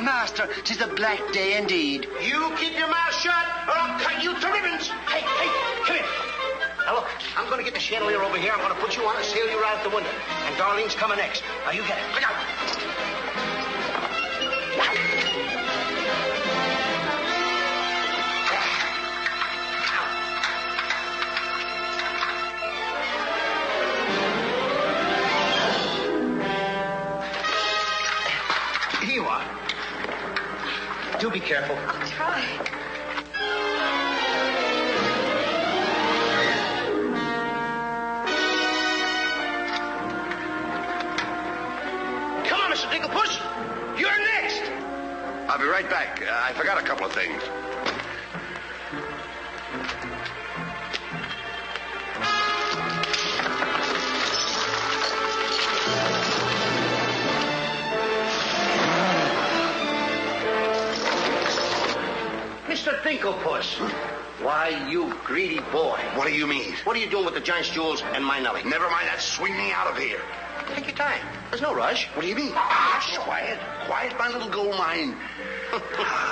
Master, 'tis a black day indeed. You keep your mouth shut, or I'll cut you to ribbons. Hey, come here. Now, look, I'm going to get the chandelier over here. I'm going to put you on and sail you right out the window. And Darlene's coming next. Now, you get it. Look out. Here you are. Do be careful. I'll try. Come on, Mr. Dinklepuss. You're next. I'll be right back. I forgot a couple of things. Mr. Dinklepuss. Why, you greedy boy. What do you mean? What are you doing with the giant's jewels and my Nellie? Never mind that. Swing me out of here. Take your time. There's no rush. What do you mean? Quiet. Quiet, my little gold mine.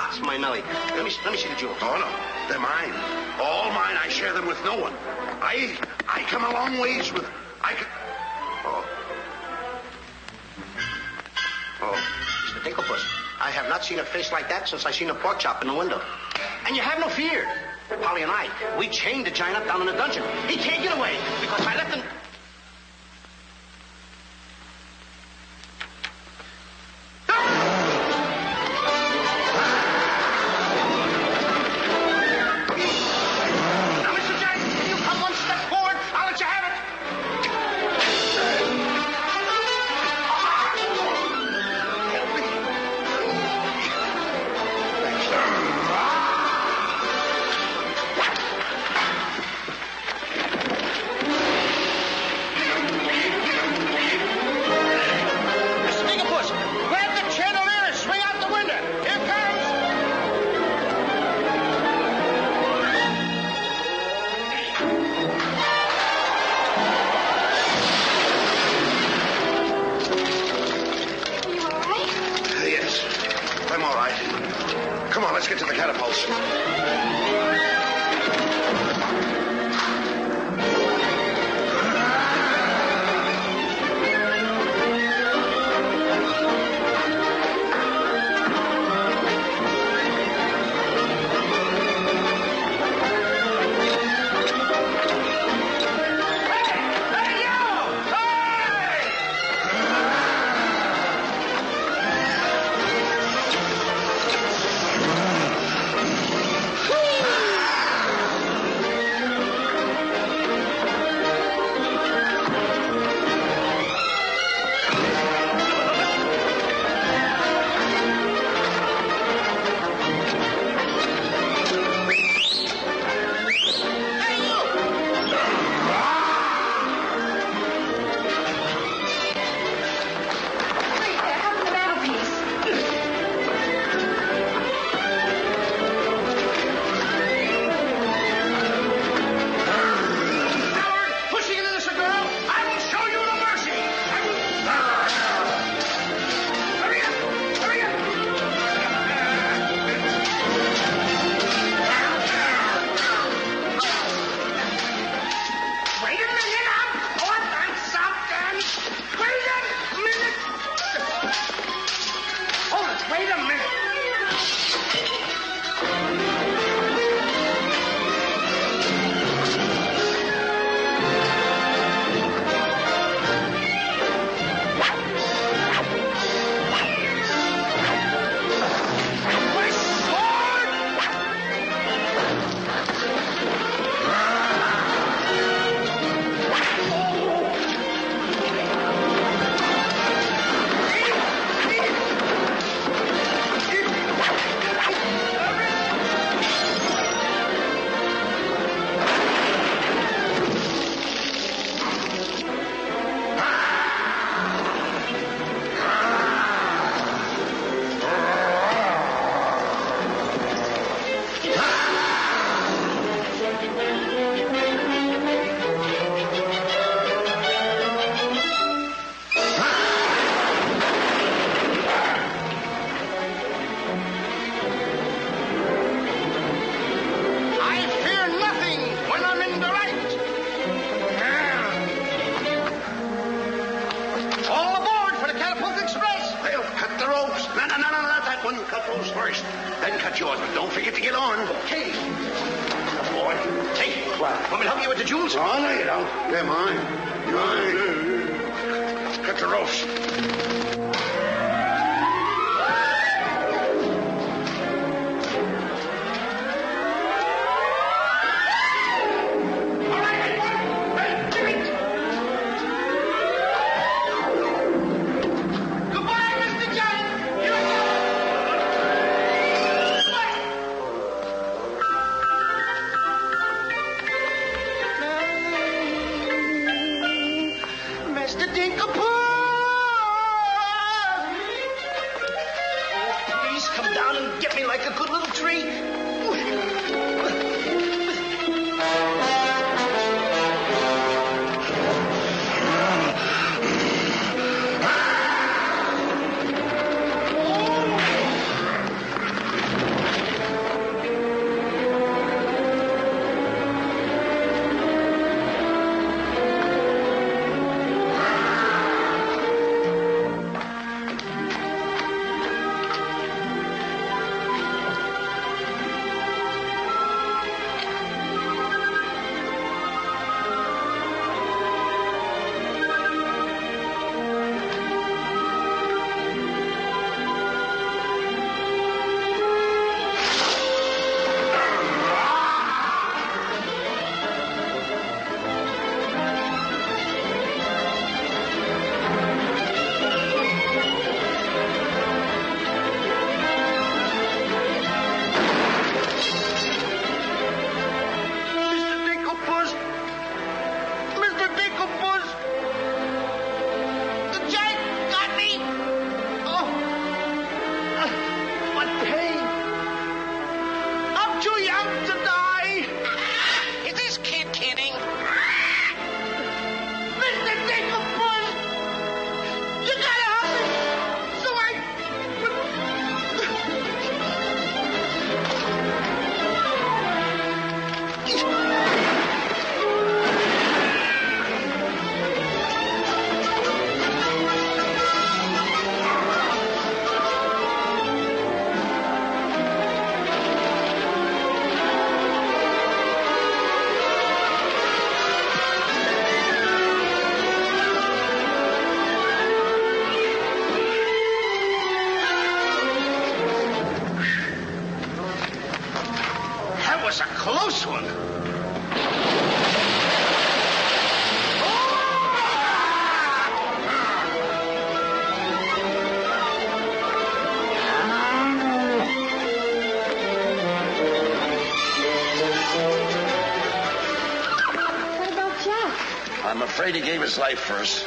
It's my Nellie. Let me see the jewels. Oh, no. They're mine. All mine. I share them with no one. I come a long ways with... Oh. Mr. Dinklepuss, I have not seen a face like that since I seen a pork chop in the window. And you have no fear. Polly and I, we chained the giant up down in the dungeon. He can't get away because I left him... Now, Mr. Giant, can you come one step forward? I'll let you have it. Help me. I'm all right. Come on, let's get to the catapults. Cut those first, then cut yours, but don't forget to get on. Okay. Boy, hey, want me to help you with the jewels? Oh, no, you don't. They're mine. Mine. Cut the ropes. was a close one. What about Jack? I'm afraid he gave his life first.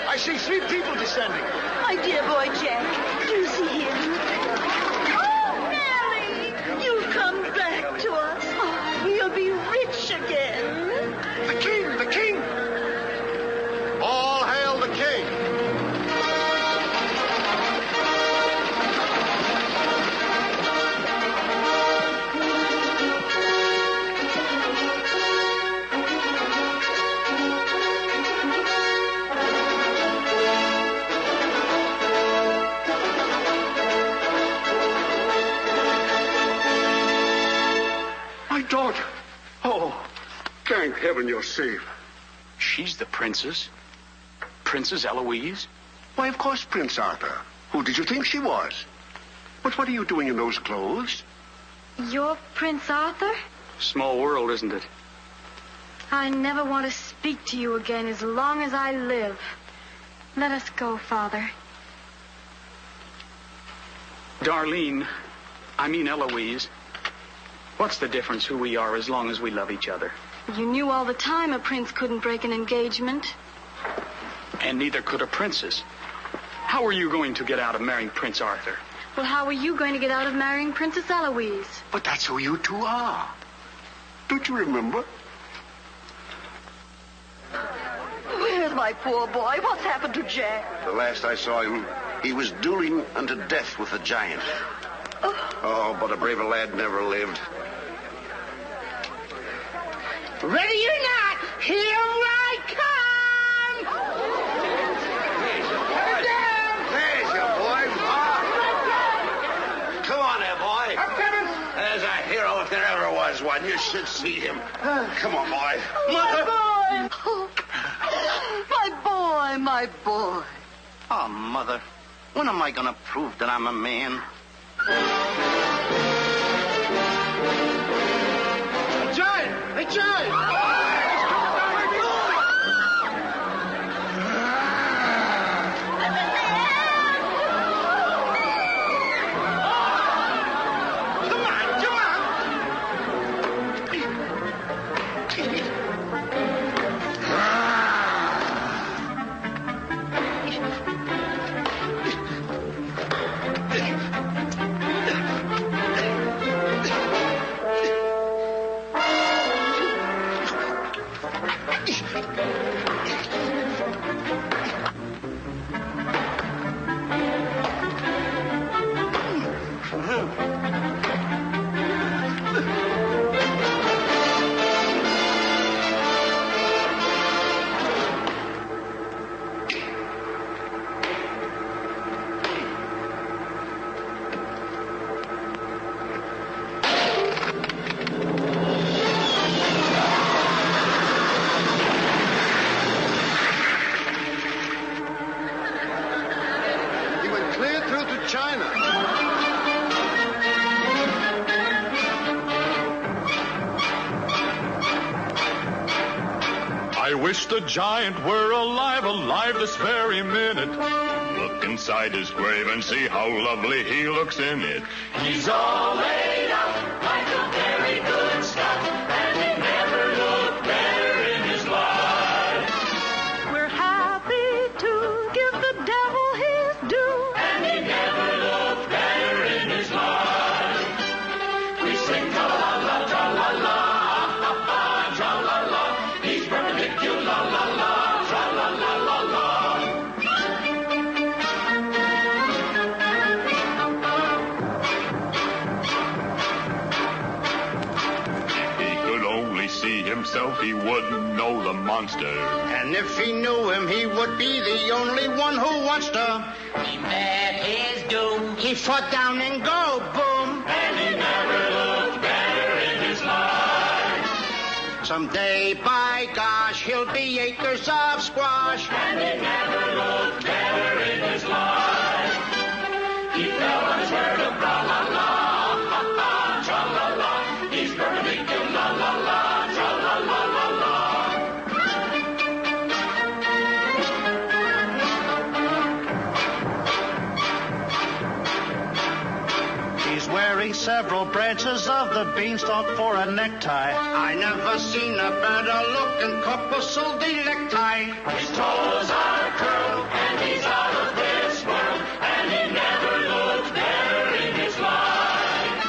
I see 3 people descending. My dear boy Jack, do you see him? Oh, Mary! You've come back to us. Oh, you'll be rich again. The king! The king! All hail the king! My daughter. Oh, thank heaven you're safe. She's the princess. Princess Eloise? Why, of course, Prince Arthur. Who did you think she was? But what are you doing in those clothes? You're Prince Arthur? Small world, isn't it? I never want to speak to you again as long as I live. Let us go, Father. Darlene, I mean Eloise. What's the difference who we are as long as we love each other? You knew all the time a prince couldn't break an engagement. And neither could a princess. How are you going to get out of marrying Prince Arthur? Well, how are you going to get out of marrying Princess Eloise? But that's who you two are. Don't you remember? Where's my poor boy? What's happened to Jack? The last I saw him, he was dueling unto death with a giant. Oh, but a braver lad never lived. Ready or not, here I come! There's your boy. Come on there, boy. I'm coming. There's a hero if there ever was one. You should see him. Come on, boy. My boy! Oh, my boy, my boy. Oh, Mother, when am I going to prove that I'm a man? Giant! A giant! wish the giant were alive this very minute. Look inside his grave and see how lovely he looks in it. He's all laid out like a very good Scot, and he never looked better in his life. We're happy to give the devil his due, and he never looked better in his life. We sing tra-la-la, tra-la-la, tra-la-la. He's perpendicular, la-la, tra-la-la-la-la. See himself, he wouldn't know the monster. And if he knew him, he would be the only one who wants to. He met his doom. He fought down and go, boom. And he never looked better in his life. Someday, by gosh, he'll be acres of squash. And he never looked better in his life. He fell on his word of tra-la-la, tra-la-la. He's perpendicular, la-la-la. Several branches of the beanstalk for a necktie. I never seen a better looking couple so necktie. His toes are curled and he's out of this world, and he never looked better in his life.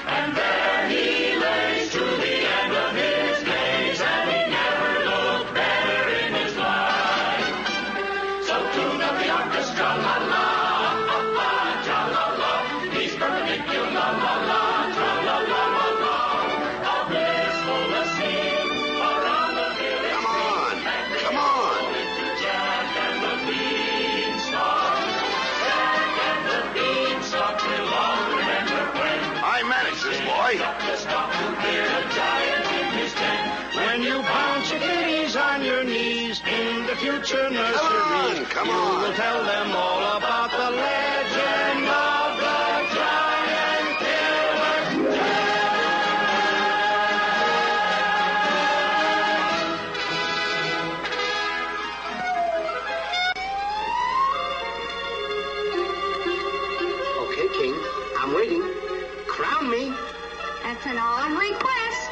And there he lays to the end of his days, and he never looked better in his life. So tune up the orchestra, la la. When you bounce your kitties on your knees in the future nursery, come you on. will tell them all about the legend of the giant killer. Okay, King, I'm waiting. Crown me. That's an odd request.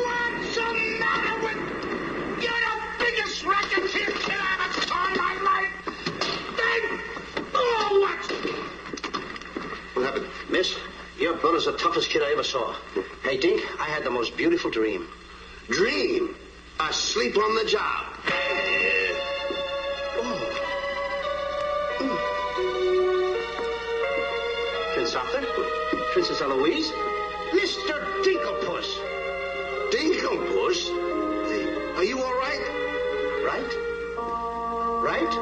What's the matter with... You're the biggest racketeer kid I ever saw in my life. Then... Oh, what? What happened? Miss, your brother's the toughest kid I ever saw. Hey, Dink, I had the most beautiful dream. Dream? Asleep on the job. Prince Arthur? Princess Eloise? Mr. Dinklepuss. Dinklepuss? Are you all right? Right? Right?